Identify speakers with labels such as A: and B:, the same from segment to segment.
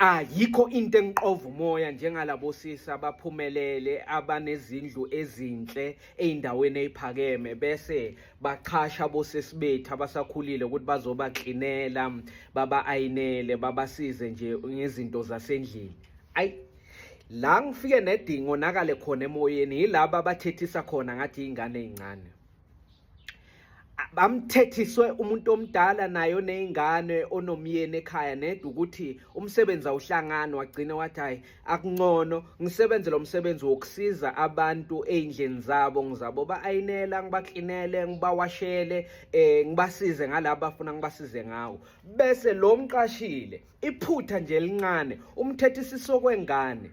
A: Ayikho into engiqova umoya njengalabo sisi abaphumelele abanezindlu ezinhle ey'ndaweni ey'phakeme bese baqhasha abosesi bethu abasakhulile ukuthi bazobaklinela, baba-ayinele, babasize nje ngezinto zasendlini. Ayi, la ngifike nedingo nakale khona emoyeni yilaba abathethisa khona ngathi iy'ngane ey'ncane. Bamthethiswe umuntu omdala nayo ney'ngane onomyeni ekhaya nedwa ukuthi umsebenzi awuhlangani, wagcina wathi hayi akungcono ngisebenze lo msebenzi wokusiza abantu ey'ndlini zabo, ngizabo ba-ayinela, ngibaklinele, ngibawashele, ngibasize ngalaba abafuna ngibasize ngawo. Bese lo mqashile iphutha nje elincane umthethisiso kwengane.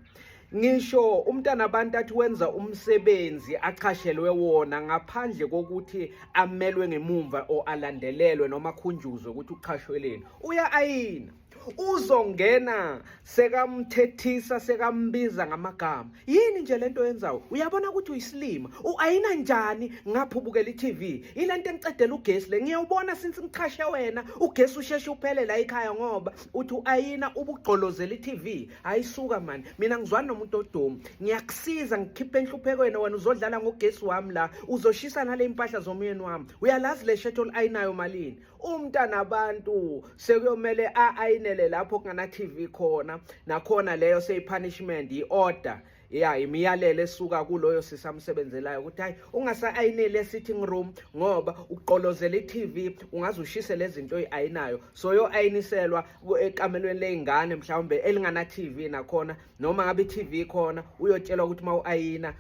A: Ngisho umntana abantu athi wenza umsebenzi achashelwe wona ngaphandle kokuthi amelwe ngemumva o alandelelwe noma akhunjuzwe ukuthi uqhashweleni, uya-ayina. Uzongena sekamthethisa sekambiza ngamagama. Yini nje lento yenzayo? Uyabona ukuthi uyisilima. U-ayina njani ngapha ubukela i-TV? Ilento engicedela ugesi le. Ngiyawubona since ngichashe wena ugesi usheshe uphele la ekhaya ngoba uthi u-ayina ubugqolozela i-TV. Ayisuka mani. Mina ngizwana nomuntu odumo. Ngiyakusiza ngikhiphe enhluphekweni wena uzodlala ngogesi wami la. Uzoshisa nale impahla zomyeni wami. Uyalazi le shirt oli-ayinayo malini? Umntana abantu sekuyomele a-ayinele lapho kungana TV khona, nakhona leyo seyipunishment, i-order, imiyalelo esuka kuloyo sisamsebenzelayo ukuthi hayi ungasa-ayineli e-sitting room ngoba uqolozela i-TV, ungaze ushise lezi zinto oyi-ayinayo. So yo-ayiniselwa ekamelweni ley'ngane mhlawumbe elingana TV nakhona, noma ngabe i-TV khona uyotshelwa ukuthi uma u-ayina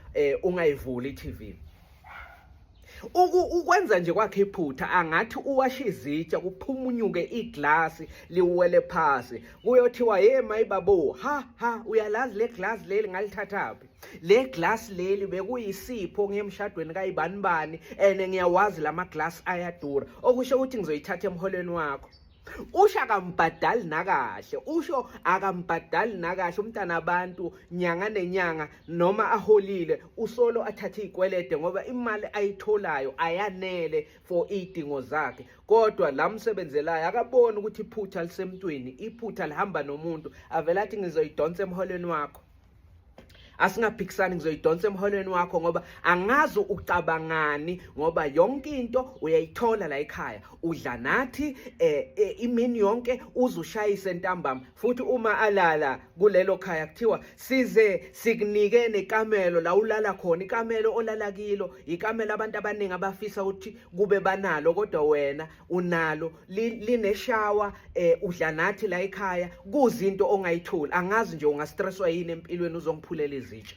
A: ungayivuli i-TV. Ukwenza nje kwakhe iphutha angathi uwasha izitsha kuphumunyuke iglasi liwele phasi kuyothiwa ye mayibabo ha uyalazi le glass leli ngalithathaphi le glass leli bekuyisipho ngemshadweni kayibanibani ene ngiyawazi lama glass ayadura okusho ukuthi ngizoyithatha emholweni wakho. Usho akambhadali nakahle, usho akambhadali nakahle umntana abantu nyanga nenyanga noma aholile usolo athathe izikwelede ngoba imali ayitholayo ayanele for idingo zakhe. Kodwa la msebenzelayo akabona ukuthi iphutha lisemntwini, iphutha lihamba nomuntu, avela athi ngizoyidonsa emholweni wakho. Asingaphikisani ngizoyidonsa emholweni wakho ngoba angazi ucabangani ngoba yonke into uyayithola la ekhaya. Udla nathi imini yonke uzushayise ntambama futhi uma alala kulelo khaya kuthiwa size sikunike nekamelo la ulala khona. Ikamelo olala kilo ikamelo abantu abaningi abafisa ukuthi kube banalo kodwa wena unalo, lineshawa, udla nathi la ekhaya, kuzinto ongayitholi. Angazi nje ungastresswa yini empilweni uzongiphulela izitsha.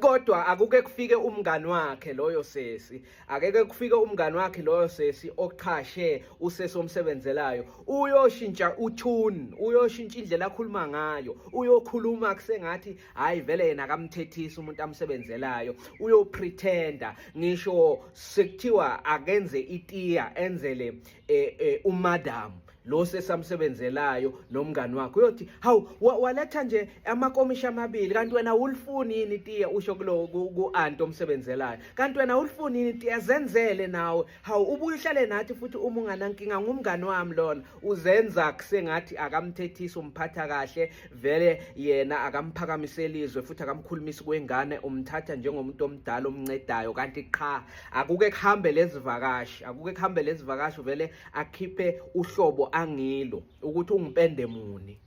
A: Kodwa akuke kufike umngani wakhe loyo sesi, akeke kufike umngani wakhe loyo sesi oqhashe usesi omsebenzelayo, uyoshintsha uthune, uyoshintsha indlela akhuluma ngayo, uyokhuluma kusengathi hayi vele yena akamthethisa umuntu amsebenzelayo, uyopretenda. Ngisho sekuthiwa akenze itiya enzele umadam lo sesamsebenzelayo nomngani wakhe, uyothi hawu waletha nje amakomishi amabili kanti wena ulifuni yini itiya, usho kulo ku-anti omsebenzelayo, kanti wena ulifuni yini itiya, zenzele nawe, hawu ubuye uhlale nathi futhi uma unganankinga ngumngani wami lona. Uzenza kusengathi akamthethisa, umphatha kahle, vele yena akamphakamisela izwe futhi akamkhulumisi kwengane, umthatha njengomuntu omdala omncedayo. Kanti qha akuke kuhambe lezi vakashi, akuke kuhambe lezi vakashi vele akhiphe uhlobo angilo ukuthi ungipende muni.